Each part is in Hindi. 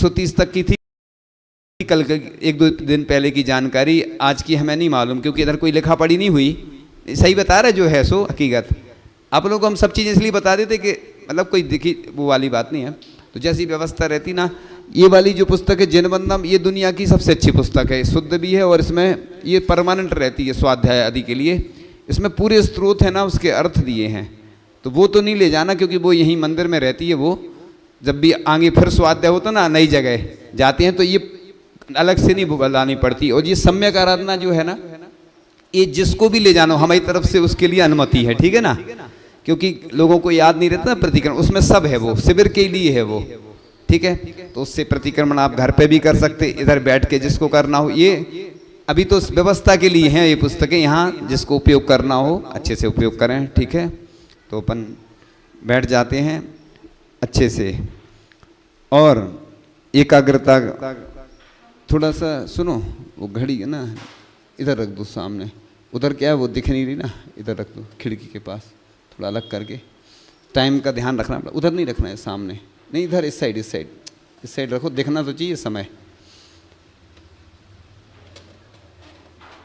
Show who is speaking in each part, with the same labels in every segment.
Speaker 1: 130 तक की थी, कल एक दो दिन पहले की जानकारी, आज की हमें नहीं मालूम क्योंकि इधर कोई लिखा पढ़ी नहीं हुई। सही बता रहा जो है सो हकीकत। आप लोगों को हम सब चीज़ें इसलिए बता देते कि मतलब कोई दिखी वो वाली बात नहीं है। तो जैसी व्यवस्था रहती ना, ये वाली जो पुस्तक है जिनबंधम, ये दुनिया की सबसे अच्छी पुस्तक है, शुद्ध भी है और इसमें ये परमानेंट रहती है स्वाध्याय आदि के लिए। इसमें पूरे स्रोत है ना, उसके अर्थ दिए हैं। तो वो तो नहीं ले जाना क्योंकि वो यहीं मंदिर में रहती है। वो जब भी आगे फिर स्वाध्याय होता ना, नई जगह जाते हैं तो ये अलग से नहीं बुलानी पड़ती। और ये सम्यक आराधना जो है ना, ये जिसको भी ले जाना हमारी तरफ से उसके लिए अनुमति है, ठीक है ना। क्योंकि लोगों को याद नहीं रहता प्रतिक्रमण, उसमें सब है, वो शिविर के लिए है वो, ठीक है। तो उससे प्रतिक्रमण आप घर पे भी कर सकते, इधर बैठ के जिसको करना हो। ये अभी तो व्यवस्था के लिए हैं ये पुस्तकें, यहाँ जिसको उपयोग करना हो अच्छे से उपयोग करें, ठीक है। तो अपन बैठ जाते हैं अच्छे से और एकाग्रता। थोड़ा सा सुनो, वो घड़ी है ना इधर रख दो सामने, उधर क्या है वो दिख नहीं रही ना, इधर रख दो खिड़की के पास, थोड़ा अलग करके। टाइम का ध्यान रखना, उधर नहीं रखना है सामने, नहीं इधर, इस साइड, इस साइड, इस साइड रखो, दिखना तो चाहिए समय।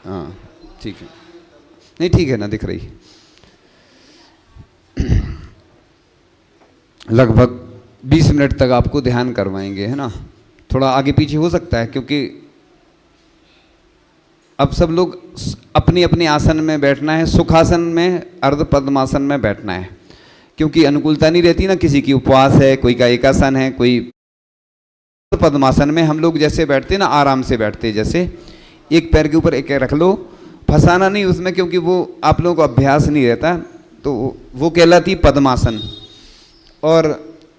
Speaker 1: हाँ ठीक है, नहीं ठीक है ना, दिख रही। लगभग 20 मिनट तक आपको ध्यान करवाएंगे, है ना। थोड़ा आगे पीछे हो सकता है क्योंकि अब सब लोग अपनी अपनी आसन में बैठना है, सुखासन में, अर्ध पद्मासन में बैठना है, क्योंकि अनुकूलता नहीं रहती ना, किसी की उपवास है, कोई का एकासन है, कोई पद्मासन में हम लोग जैसे बैठते ना, आराम से बैठते, जैसे एक पैर के ऊपर एक रख लो, फंसाना नहीं उसमें, क्योंकि वो आप लोगों को अभ्यास नहीं रहता, तो वो कहलाती पद्मासन। और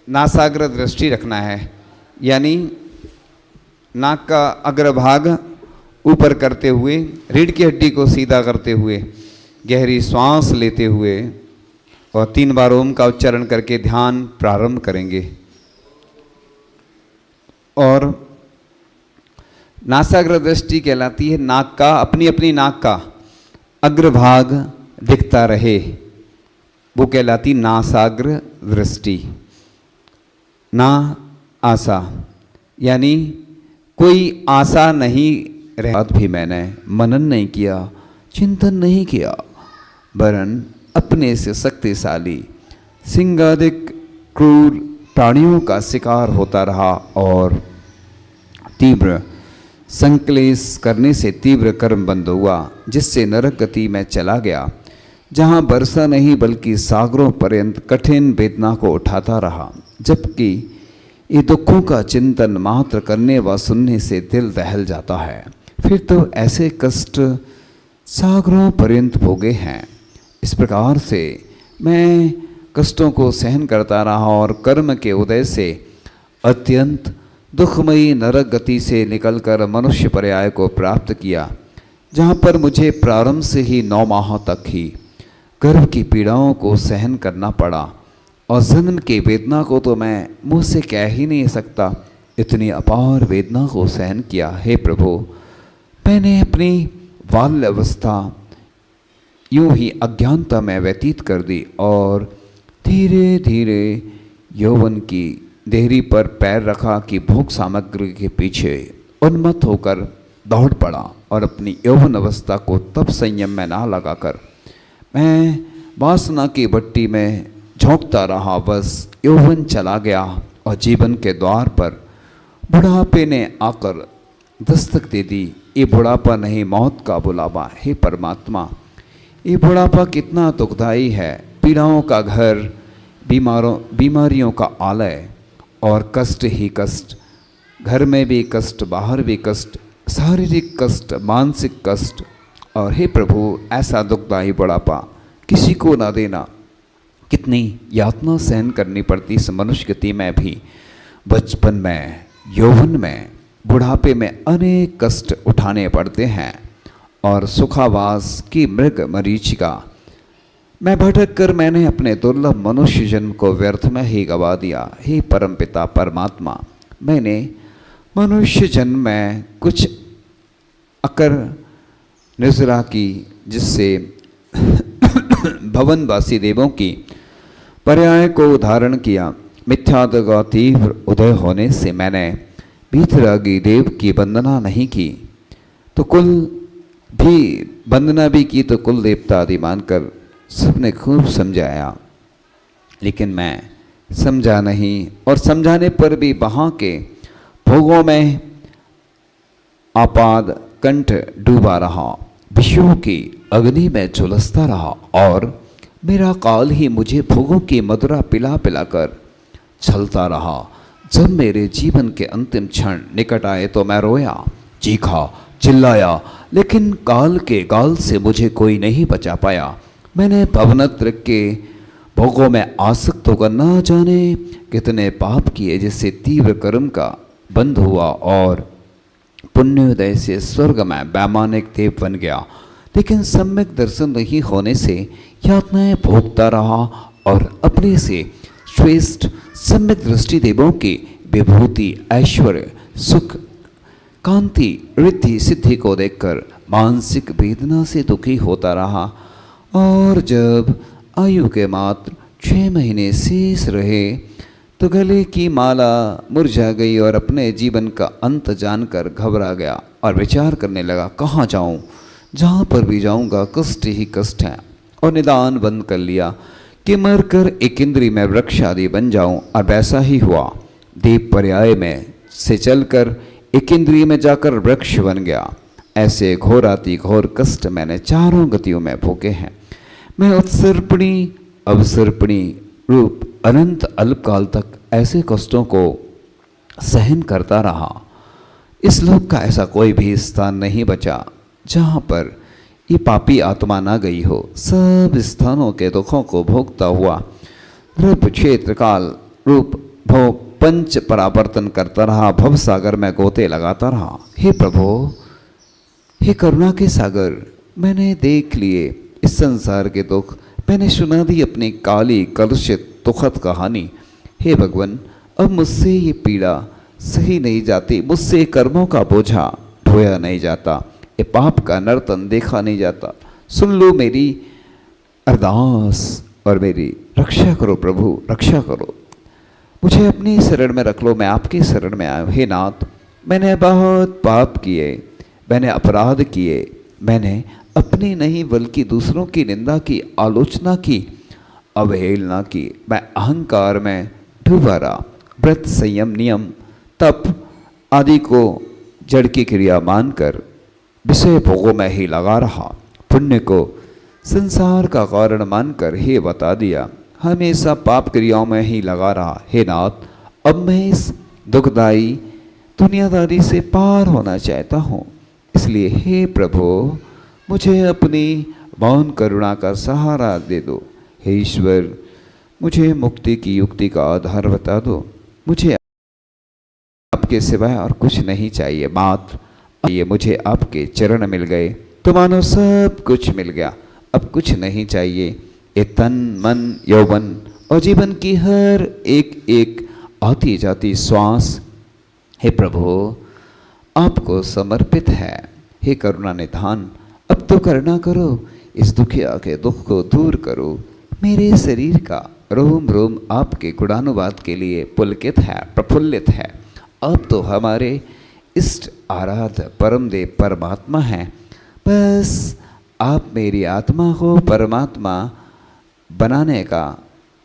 Speaker 1: नासाग्र दृष्टि रखना है, यानी नाक का अग्रभाग ऊपर करते हुए, रीढ़ की हड्डी को सीधा करते हुए, गहरी श्वास लेते हुए और 3 बार ओम का उच्चारण करके ध्यान प्रारंभ करेंगे। और नासाग्र दृष्टि कहलाती है नाक का, अपनी अपनी नाक का अग्रभाग दिखता रहे, वो कहलाती नासाग्र दृष्टि। ना आशा, यानी कोई आशा नहीं रहा भी मैंने मनन नहीं किया, चिंतन नहीं किया, वरन अपने से शक्तिशाली सिंहादिक क्रूर प्राणियों का शिकार होता रहा और तीव्र संक्लेश करने से तीव्र कर्म बंद हुआ, जिससे नरक गति में चला गया, जहाँ वर्षा नहीं बल्कि सागरों पर्यंत कठिन वेदना को उठाता रहा। जबकि ये दुखों का चिंतन मात्र करने व सुनने से दिल दहल जाता है। फिर तो ऐसे कष्ट सागरों पर्यंत भोगे हैं। इस प्रकार से मैं कष्टों को सहन करता रहा और कर्म के उदय से अत्यंत दुखमयी नरक गति से निकलकर मनुष्य पर्याय को प्राप्त किया, जहाँ पर मुझे प्रारंभ से ही 9 माह तक ही गर्भ की पीड़ाओं को सहन करना पड़ा और जन्म की वेदना को तो मैं मुँह से कह ही नहीं सकता, इतनी अपार वेदना को सहन किया। हे प्रभु, मैंने अपनी बाल्य अवस्था यूं ही अज्ञानता में व्यतीत कर दी और धीरे धीरे यौवन की देहरी पर पैर रखा कि भोग सामग्री के पीछे उन्मत्त होकर दौड़ पड़ा और अपनी यौवन अवस्था को तब संयम में ना लगाकर मैं वासना की भट्टी में झोंकता रहा। बस यौवन चला गया और जीवन के द्वार पर बुढ़ापे ने आकर दस्तक दे दी। ये बुढ़ापा नहीं, मौत का बुलावा। हे परमात्मा, ये बुढ़ापा कितना दुखदाई है, पीड़ाओं का घर, बीमारियों का आलय और कष्ट ही कष्ट, घर में भी कष्ट, बाहर भी कष्ट, शारीरिक कष्ट, मानसिक कष्ट। और हे प्रभु, ऐसा दुखदाई बुढ़ापा किसी को ना देना। कितनी यातना सहन करनी पड़ती इस मनुष्य गति में भी। बचपन में, यौवन में, बुढ़ापे में अनेक कष्ट उठाने पड़ते हैं और सुखावास की मृग मरीचिका मैं भटक कर मैंने अपने दुर्लभ मनुष्य जन्म को व्यर्थ में ही गवा दिया। हे परमपिता परमात्मा, मैंने मनुष्य जन्म में कुछ अकर निजरा की, जिससे भवनवासी देवों की पर्याय को धारण किया। मिथ्यात्व का तीव्र उदय होने से मैंने वीतरागी देव की वंदना नहीं की तो कुल भी वंदना भी की तो कुल देवता आदि मानकर सबने खूब समझाया, लेकिन मैं समझा नहीं और समझाने पर भी वहाँ के भोगों में आपाद कंठ डूबा रहा, विषयों की अग्नि में झुलसता रहा और मेरा काल ही मुझे भोगों की मदिरा पिला पिलाकर छलता रहा। जब मेरे जीवन के अंतिम क्षण निकट आए तो मैं रोया, चीखा, चिल्लाया, लेकिन काल के गाल से मुझे कोई नहीं बचा पाया। मैंने भवनत्र के भोगों में आसक्त होकर न जाने कितने पाप किए, जिससे तीव्र कर्म का बंध हुआ और पुण्योदय से स्वर्ग में वैमानिक देव बन गया। लेकिन सम्यक दर्शन नहीं होने से यातनाएं भोगता रहा और अपने से श्रेष्ठ सम्यक दृष्टि देवों की विभूति, ऐश्वर्य, सुख, कांति, रिद्धि, सिद्धि को देखकर मानसिक वेदना से दुखी होता रहा। और जब आयु के मात्र 6 महीने शेष रहे तो गले की माला मुरझा गई और अपने जीवन का अंत जानकर घबरा गया और विचार करने लगा, कहाँ जाऊं? जहाँ पर भी जाऊंगा कष्ट ही कष्ट है। और निदान बंद कर लिया कि मरकर एक इंद्री में वृक्ष आदि बन जाऊं, और वैसा ही हुआ। देव पर्याय में से चलकर एक इंद्रिय में जाकर वृक्ष बन गया। ऐसे घोराति घोर कष्ट मैंने चारों गतियों में भोगे हैं। मैं उत्सर्पणी अवसर्पणी रूप अनंत अल्पकाल तक ऐसे कष्टों को सहन करता रहा। इस लोक का ऐसा कोई भी स्थान नहीं बचा जहाँ पर ये पापी आत्मा ना गई हो। सब स्थानों के दुखों को भोगता हुआ द्रव्य क्षेत्र काल रूप भव पंच परावर्तन करता रहा, भव सागर में गोते लगाता रहा। हे प्रभु, हे करुणा के सागर, मैंने देख लिए इस संसार के दुख, मैंने सुना दी अपनी काली कलुषित दुखद कहानी। हे भगवान, अब मुझसे ये पीड़ा सही नहीं जाती, मुझसे कर्मों का बोझा ढोया नहीं जाता, ये पाप का नर्तन देखा नहीं जाता। सुन लो मेरी अरदास और मेरी रक्षा करो प्रभु, रक्षा करो। मुझे अपनी शरण में रख लो, मैं आपकी शरण में आया हूँ। हे नाथ, मैंने बहुत पाप किए, मैंने अपराध किए, मैंने अपनी नहीं बल्कि दूसरों की निंदा की, आलोचना की, अवहेलना की। मैं अहंकार में डूबा रहा। व्रत, संयम, नियम, तप आदि को जड़ की क्रिया मानकर विषय भोगों में ही लगा रहा। पुण्य को संसार का कारण मानकर हे बता दिया, हमेशा पाप क्रियाओं में ही लगा रहा। हे नाथ, अब मैं इस दुखदायी दुनियादारी से पार होना चाहता हूँ, इसलिए हे प्रभु, मुझे अपनी मौन करुणा का सहारा दे दो। हे ईश्वर, मुझे मुक्ति की युक्ति का आधार बता दो। मुझे आपके सिवाय और कुछ नहीं चाहिए। मात्र ये मुझे आपके चरण मिल गए तो मानो सब कुछ मिल गया, अब कुछ नहीं चाहिए। ये तन, मन, यौवन और जीवन की हर एक एक आती जाती श्वास हे प्रभु आपको समर्पित है। हे करुणा निधान, अब तो करुणा करो, इस दुखिया के दुख को दूर करो। मेरे शरीर का रोम रोम आपके गुणानुवाद के लिए पुलकित है, प्रफुल्लित है। अब तो हमारे इष्ट आराध्य परमदेव परमात्मा हैं। बस आप मेरी आत्मा को परमात्मा बनाने का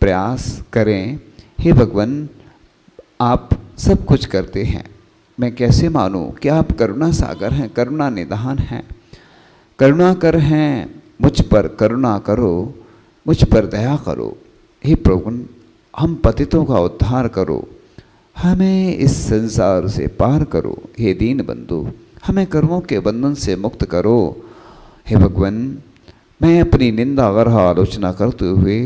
Speaker 1: प्रयास करें। हे भगवान, आप सब कुछ करते हैं, मैं कैसे मानूं कि आप करुणा सागर हैं, करुणा निधान हैं, करुणा कर हैं। मुझ पर करुणा करो, मुझ पर दया करो। हे प्रभु, हम पतितों का उद्धार करो, हमें इस संसार से पार करो। हे दीन बंधु, हमें कर्मों के बंधन से मुक्त करो। हे भगवान, मैं अपनी निंदा गर्ह आलोचना करते हुए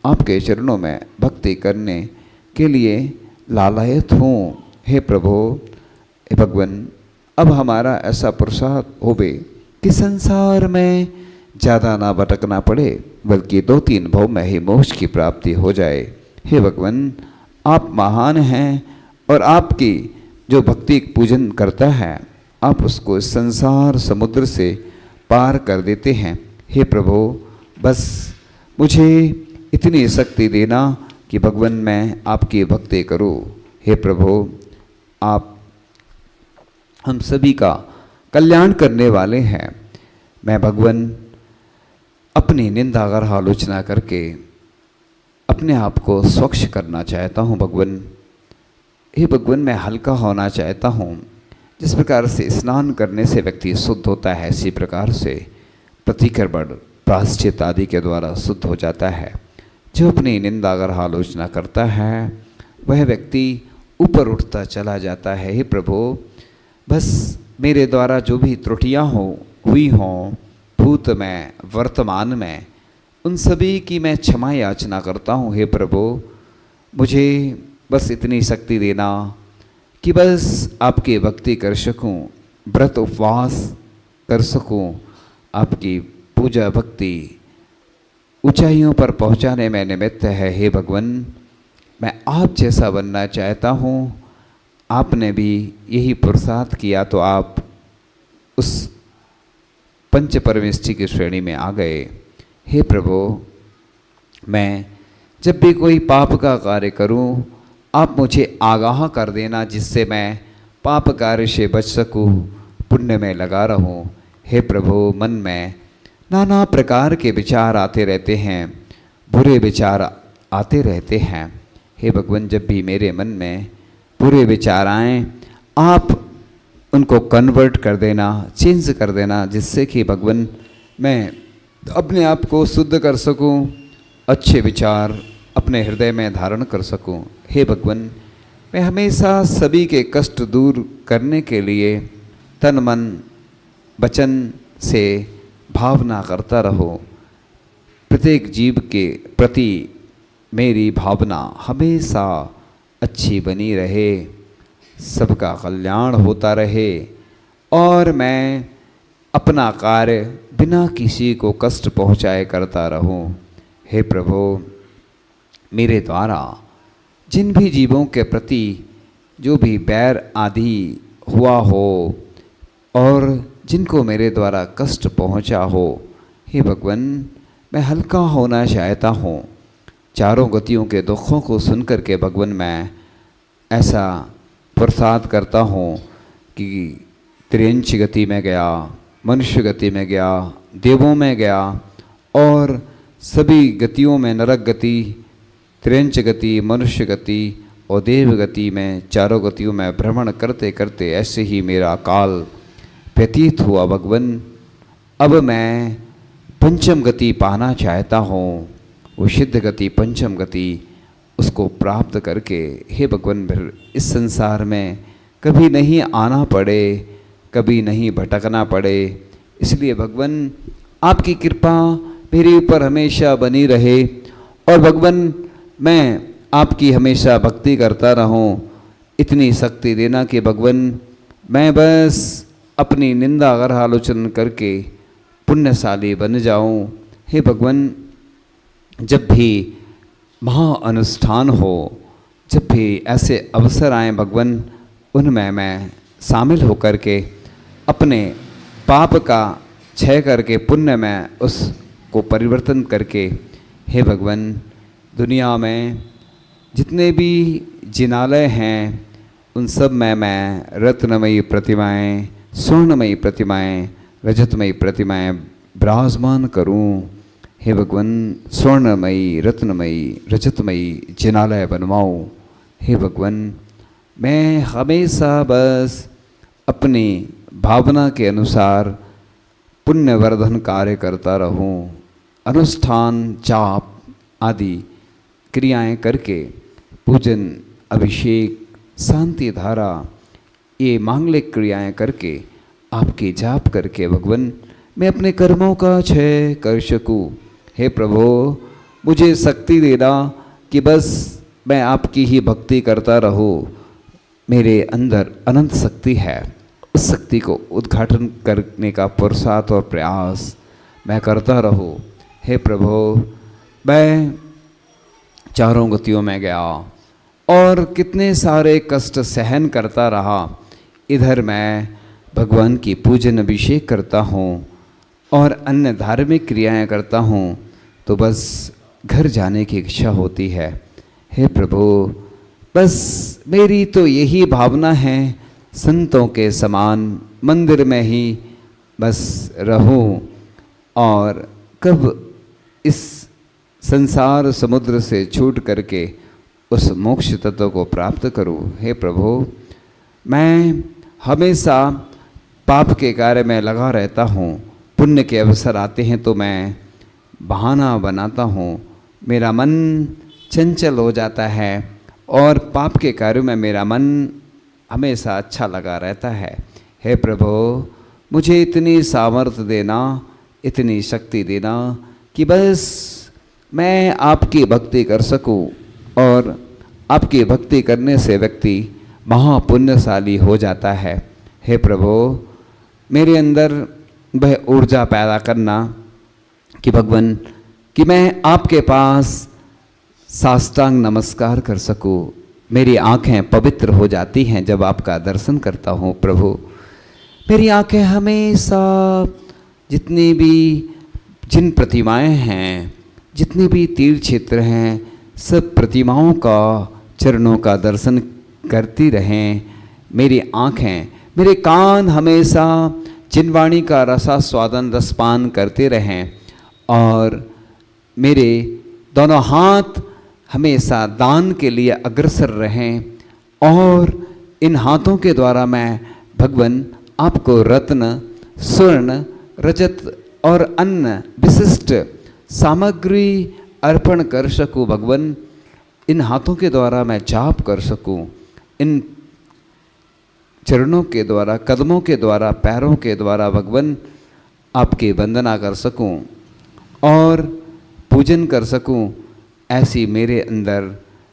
Speaker 1: आपके चरणों में भक्ति करने के लिए लालायत हूँ। हे प्रभु, हे भगवान, अब हमारा ऐसा पुरुषार्थ होवे कि संसार में ज़्यादा ना भटकना पड़े, बल्कि 2-3 भव में ही मोक्ष की प्राप्ति हो जाए। हे भगवान, आप महान हैं और आपकी जो भक्ति पूजन करता है, आप उसको संसार समुद्र से पार कर देते हैं। हे प्रभु, बस मुझे इतनी शक्ति देना कि भगवान मैं आपकी भक्ति करूं। हे प्रभु, आप हम सभी का कल्याण करने वाले हैं। मैं भगवान अपनी निंदागर आलोचना करके अपने आप को स्वच्छ करना चाहता हूँ। भगवान, हे भगवान, मैं हल्का होना चाहता हूँ। जिस प्रकार से स्नान करने से व्यक्ति शुद्ध होता है, इसी प्रकार से प्रतिक्रमण प्रायश्चित आदि के द्वारा शुद्ध हो जाता है। जो अपनी निंदागर आलोचना करता है वह व्यक्ति ऊपर उठता चला जाता है। हे प्रभु, बस मेरे द्वारा जो भी त्रुटियाँ हुई हों भूत में वर्तमान में, उन सभी की मैं क्षमा याचना करता हूँ। हे प्रभु, मुझे बस इतनी शक्ति देना कि बस आपकी भक्ति कर सकूं, व्रत उपवास कर सकूं, आपकी पूजा भक्ति ऊंचाइयों पर पहुंचाने में निमित्त है। हे भगवान, मैं आप जैसा बनना चाहता हूं। आपने भी यही पुरुषार्थ किया तो आप उस पंच परमेष्ठी की श्रेणी में आ गए। हे प्रभु, मैं जब भी कोई पाप का कार्य करूं, आप मुझे आगाह कर देना जिससे मैं पाप कार्य से बच सकूं, पुण्य में लगा रहूं। हे प्रभु, मन में नाना प्रकार के विचार आते रहते हैं, बुरे विचार आते रहते हैं। हे भगवान, जब भी मेरे मन में बुरे विचार आएँ, आप उनको कन्वर्ट कर देना, चेंज कर देना, जिससे कि भगवान मैं अपने आप को शुद्ध कर सकूं, अच्छे विचार अपने हृदय में धारण कर सकूं। हे भगवान, मैं हमेशा सभी के कष्ट दूर करने के लिए तन मन वचन से भावना करता रहो। प्रत्येक जीव के प्रति मेरी भावना हमेशा अच्छी बनी रहे, सबका कल्याण होता रहे और मैं अपना कार्य बिना किसी को कष्ट पहुँचाए करता रहूं। हे प्रभु, मेरे द्वारा जिन भी जीवों के प्रति जो भी बैर आदि हुआ हो और जिनको मेरे द्वारा कष्ट पहुंचा हो, हे भगवान, मैं हल्का होना चाहता हूँ। चारों गतियों के दुखों को सुनकर के भगवान मैं ऐसा प्रसाद करता हूँ कि त्रियंच गति में गया, मनुष्य गति में गया, देवों में गया और सभी गतियों में, नरक गति, त्रियंच गति, मनुष्य गति और देव गति में, चारों गतियों में भ्रमण करते करते ऐसे ही मेरा काल व्यतीत हुआ। भगवान, अब मैं पंचम गति पाना चाहता हूँ, वो सिद्ध गति, पंचम गति, उसको प्राप्त करके हे भगवान फिर इस संसार में कभी नहीं आना पड़े, कभी नहीं भटकना पड़े। इसलिए भगवान, आपकी कृपा मेरे ऊपर हमेशा बनी रहे और भगवान मैं आपकी हमेशा भक्ति करता रहूं। इतनी शक्ति देना कि भगवान मैं बस अपनी निंदा अगर आलोचना करके पुण्यशाली बन जाऊं। हे भगवान, जब भी महाअनुष्ठान हो, जब भी ऐसे अवसर आए भगवान, उनमें मैं शामिल होकर के अपने पाप का क्षय करके पुण्य में उसको परिवर्तन करके, हे भगवान, दुनिया में जितने भी जिनालय हैं उन सब में मैं रत्नमयी प्रतिमाएं, स्वर्णमयी प्रतिमाएं, रजतमयी प्रतिमाएं विराजमान करूं। हे भगवान, स्वर्णमयी, रत्नमयी, रजतमयी जिनालय बनवाऊं। हे भगवान, मैं हमेशा बस अपनी भावना के अनुसार पुण्यवर्धन कार्य करता रहूं। अनुष्ठान, जाप आदि क्रियाएं करके, पूजन, अभिषेक, शांति धारा, ये मांगलिक क्रियाएं करके, आपके जाप करके भगवान मैं अपने कर्मों का क्षय कर सकूं। हे प्रभु, मुझे शक्ति देना कि बस मैं आपकी ही भक्ति करता रहूं। मेरे अंदर अनंत शक्ति है, उस शक्ति को उद्घाटन करने का पुरुषार्थ और प्रयास मैं करता रहूं। हे प्रभु, मैं चारों गतियों में गया और कितने सारे कष्ट सहन करता रहा। इधर मैं भगवान की पूजन अभिषेक करता हूँ और अन्य धार्मिक क्रियाएं करता हूँ, तो बस घर जाने की इच्छा होती है। हे प्रभु, बस मेरी तो यही भावना है संतों के समान मंदिर में ही बस रहूं और कब इस संसार समुद्र से छूट करके उस मोक्ष तत्व को प्राप्त करूं। हे प्रभु, मैं हमेशा पाप के कार्य में लगा रहता हूँ। पुण्य के अवसर आते हैं तो मैं बहाना बनाता हूँ। मेरा मन चंचल हो जाता है और पाप के कार्यों में मेरा मन हमेशा अच्छा लगा रहता है। हे प्रभु, मुझे इतनी सामर्थ्य देना, इतनी शक्ति देना कि बस मैं आपकी भक्ति कर सकूं और आपकी भक्ति करने से व्यक्ति महापुण्यशाली हो जाता है। हे प्रभु, मेरे अंदर वह ऊर्जा पैदा करना कि भगवान कि मैं आपके पास साष्टांग नमस्कार कर सकूं। मेरी आँखें पवित्र हो जाती हैं जब आपका दर्शन करता हूँ। प्रभु, मेरी आँखें हमेशा जिन प्रतिमाएं हैं, जितने भी तीर्थ क्षेत्र हैं, सब प्रतिमाओं का चरणों का दर्शन करती रहें। मेरी आँखें, मेरे कान हमेशा जिनवाणी का रसास्वादन रसपान करते रहें और मेरे दोनों हाथ हमेशा दान के लिए अग्रसर रहें और इन हाथों के द्वारा मैं भगवान आपको रत्न, स्वर्ण, रजत और अन्न विशिष्ट सामग्री अर्पण कर सकूं। भगवान, इन हाथों के द्वारा मैं जाप कर सकूं, इन चरणों के द्वारा, कदमों के द्वारा, पैरों के द्वारा भगवान आपकी वंदना कर सकूं और पूजन कर सकूं। ऐसी मेरे अंदर,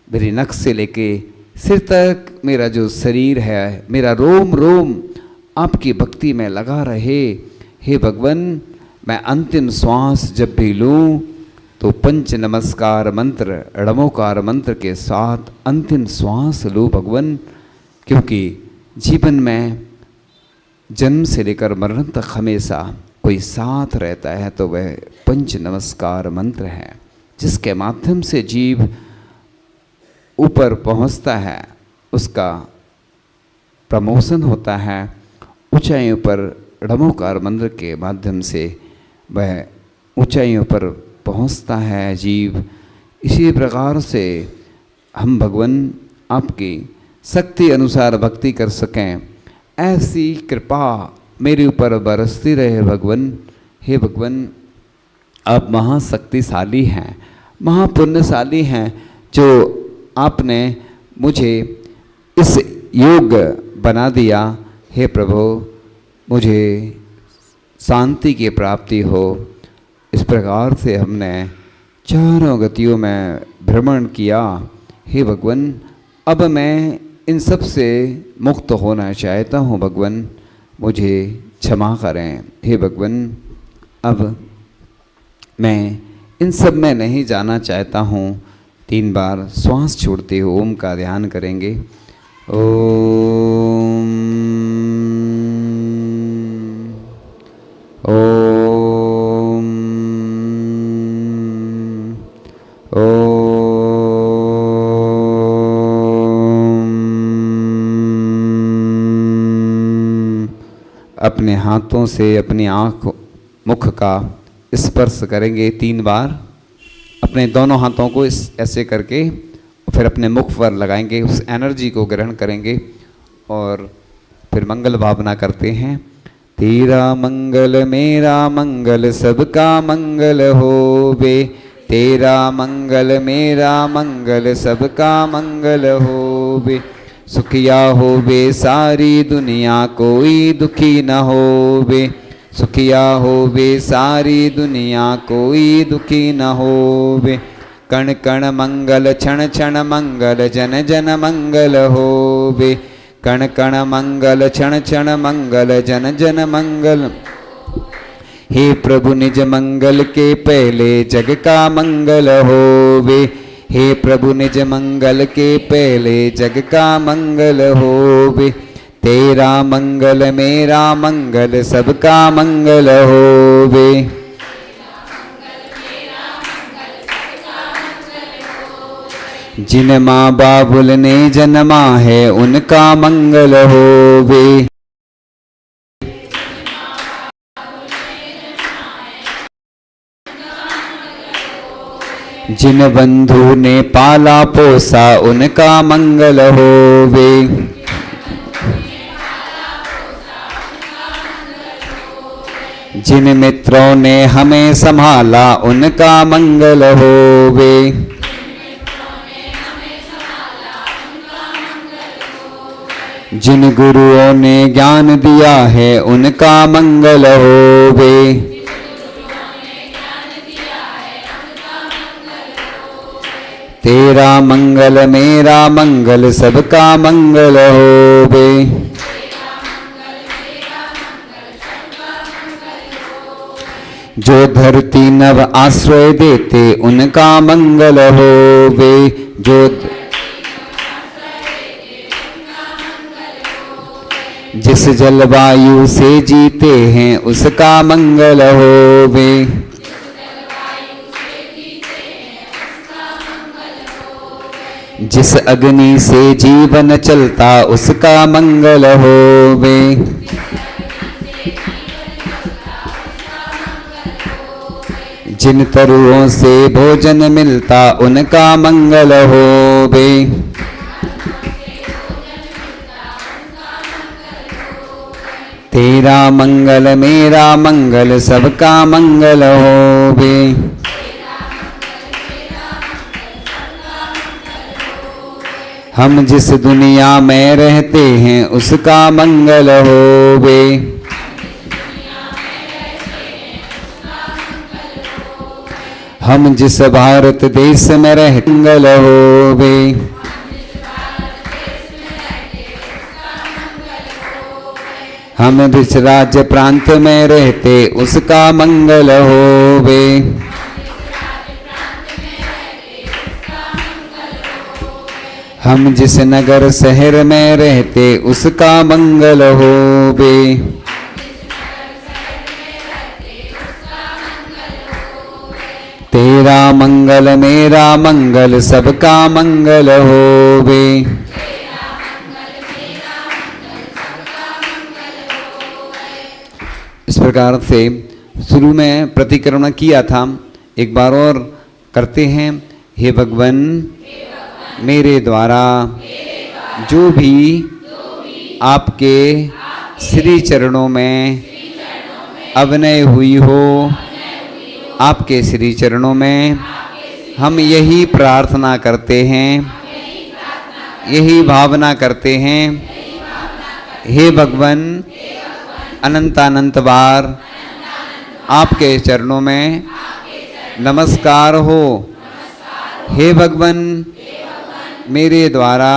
Speaker 1: मेरी नख से लेके सिर तक मेरा जो शरीर है, मेरा रोम रोम आपकी भक्ति में लगा रहे। हे भगवान, मैं अंतिम श्वास जब भी लूँ तो पंच नमस्कार मंत्र, णमोकार मंत्र के साथ अंतिम श्वास लूँ भगवान, क्योंकि जीवन में जन्म से लेकर मरण तक हमेशा कोई साथ रहता है तो वह पंच नमस्कार मंत्र है, जिसके माध्यम से जीव ऊपर पहुंचता है, उसका प्रमोशन होता है ऊंचाइयों पर। णमोकार मंत्र के माध्यम से वह ऊंचाइयों पर पहुंचता है जीव। इसी प्रकार से हम भगवान आपकी शक्ति अनुसार भक्ति कर सकें, ऐसी कृपा मेरे ऊपर बरसती रहे भगवान। हे भगवान, आप महाशक्तिशाली हैं, महापुण्यशाली हैं, जो आपने मुझे इस योग्य बना दिया। हे प्रभु, मुझे शांति की प्राप्ति हो। इस प्रकार से हमने चारों गतियों में भ्रमण किया। हे भगवान, अब मैं इन सब से मुक्त होना चाहता हूँ भगवान, मुझे क्षमा करें। हे भगवान, अब मैं इन सब में नहीं जाना चाहता हूँ। 3 बार श्वास छोड़ते हुए ओम का ध्यान करेंगे। ओम ओम ओम। अपने हाथों से अपनी आँख मुख का स्पर्श करेंगे 3 बार। अपने दोनों हाथों को ऐसे करके फिर अपने मुख पर लगाएंगे, उस एनर्जी को ग्रहण करेंगे और फिर मंगल भावना करते हैं। तेरा मंगल मेरा मंगल सबका मंगल होवे, तेरा मंगल मेरा मंगल सबका मंगल होवे। सुखिया होवे सारी दुनिया कोई दुखी न होवे, सुखिया होवे सारी दुनिया कोई दुखी न होवे। कण कण मंगल क्षण क्षण मंगल जन जन मंगल होवे, कण कण मंगल क्षण क्षण मंगल जन जन मंगल। हे प्रभु निज मंगल के पहले जग का मंगल होवे, हे प्रभु निज मंगल के पहले जग का मंगल होवे। तेरा मंगल मेरा मंगल सबका मंगल होवे। जिन माँ बाबुल ने जन्मा है उनका मंगल होवे। जिन बंधु ने पाला पोसा उनका मंगल होवे। जिन मित्रों ने हमें संभाला उनका मंगल होवे। जिन गुरुओं ने ज्ञान दिया है उनका मंगल होवे। तेरा मंगल मेरा मंगल सबका मंगल होवे। जो धरती नभ आश्रय देते उनका मंगल होवे। जो जिस जलवायु से जीते हैं उसका मंगल होवे। जिस अग्नि से जीवन चलता उसका मंगल होवे। जिन तरुओं से भोजन मिलता उनका मंगल होवे। तेरा मंगल मेरा मंगल सबका मंगल होवे। हम जिस दुनिया में रहते हैं उसका मंगल होवे। हम जिस भारत देश में रहते मंगल होवे। हम जिस राज्य प्रांत में रहते उसका मंगल होवे। हम जिस नगर शहर में रहते उसका मंगल होवे। तेरा मंगल मेरा मंगल सबका मंगल होवे। इस प्रकार से शुरू में प्रतिक्रमण किया था, एक बार और करते हैं। हे भगवान, मेरे द्वारा जो भी आपके श्री चरणों में अभिनय हुई हो, आपके श्री चरणों में हम यही प्रार्थना करते हैं, यही भावना करते हैं। हे भगवान, अनंत बार आपके चरणों में नमस्कार हो। हे भगवान, मेरे द्वारा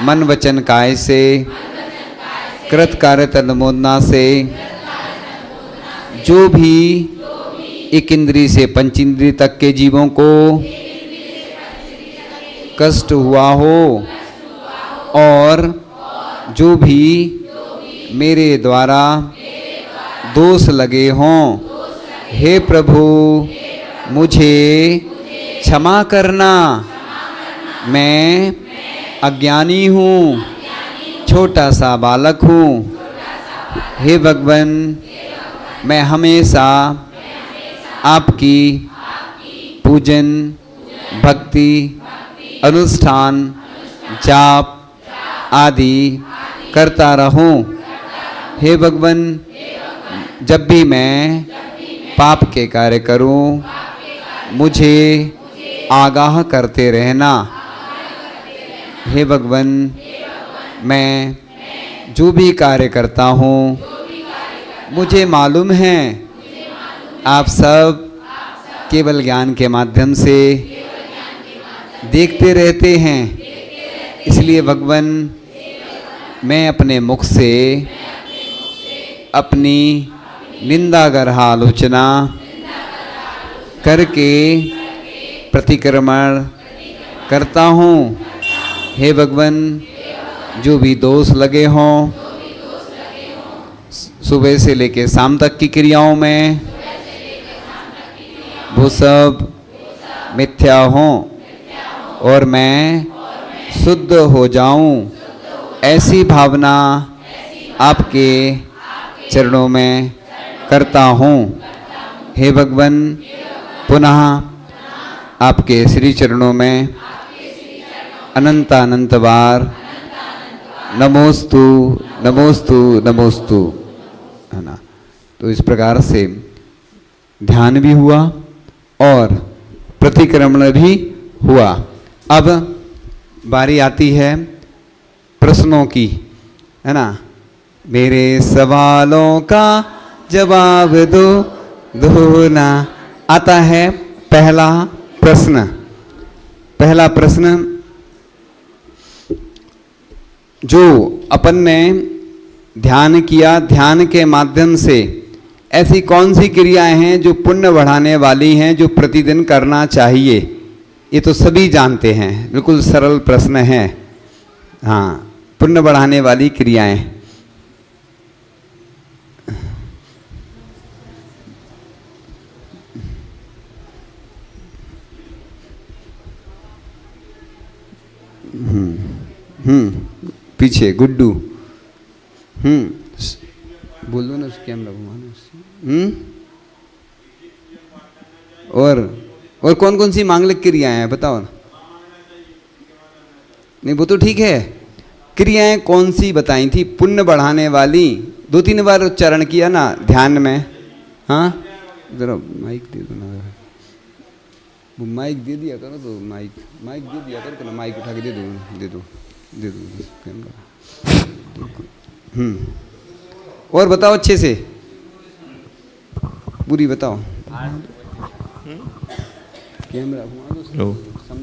Speaker 1: मन वचन काय से कृत कार्य तन्मोदना से जो भी एक इंद्री से पंच इंद्री तक के जीवों को कष्ट हुआ हो और जो भी मेरे द्वारा दोष लगे हों, हे प्रभु मुझे क्षमा करना। मैं अज्ञानी हूँ, छोटा सा बालक हूँ। हे भगवान, मैं हमेशा आपकी पूजन, भक्ति, अनुष्ठान, जाप आदि करता रहूं। हे भगवान, जब भी मैं पाप के कार्य करूं, मुझे आगाह करते रहना। हे भगवान, मैं जो भी कार्य करता हूँ, मुझे मालूम है आप सब केवल ज्ञान के माध्यम से देखते रहते हैं। इसलिए भगवान, मैं अपने मुख से अपनी निंदागर आलोचना करके प्रतिक्रमण करता हूँ। हे भगवान, जो भी दोष लगे हों, सुबह से लेकर शाम तक की क्रियाओं में, वो सब मिथ्या हों और मैं शुद्ध हो जाऊं, ऐसी भावना आपके चरणों में करता हूँ। हे भगवान, पुनः आपके श्री चरणों में अनंत अनंत बार नमोस्तु नमोस्तु नमोस्तु, है ना। तो इस प्रकार से ध्यान भी हुआ और प्रतिक्रमण भी हुआ। अब बारी आती है प्रश्नों की, है ना। मेरे सवालों का जवाब दो ना। आता है पहला प्रश्न। पहला प्रश्न, जो अपन ने ध्यान किया, ध्यान के माध्यम से ऐसी कौन सी क्रियाएं हैं जो पुण्य बढ़ाने वाली हैं, जो प्रतिदिन करना चाहिए? ये तो सभी जानते हैं, बिल्कुल सरल प्रश्न है। हाँ, पुण्य बढ़ाने वाली क्रियाएं। पीछे गुड्डू। बोल दो ना, उस कैमरा घुमाना। और कौन कौन सी मांगलिक क्रियाएं हैं बताओ ना। नहीं, वो तो ठीक है, क्रियाएं कौन सी बताई थी पुण्य बढ़ाने वाली? 2-3 बार उच्चारण किया ना ध्यान में। हाँ, जरा माइक दे दो ना, वो माइक दे दिया करो। तो माइक दे दिया करो ना, माइक उठा के दे दो कैमरा। और बताओ अच्छे से, पूरी बताओ। कैमरा घुमा दो।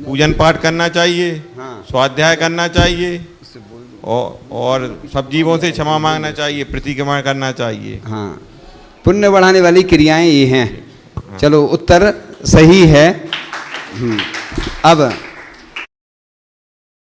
Speaker 2: पूजन पाठ करना चाहिए,
Speaker 1: हाँ।
Speaker 2: स्वाध्याय करना चाहिए, और सब जीवों से क्षमा मांगना चाहिए, प्रतिक्रमण करना चाहिए।
Speaker 1: हाँ, पुण्य बढ़ाने वाली क्रियाएं ये हैं। चलो, उत्तर सही है। अब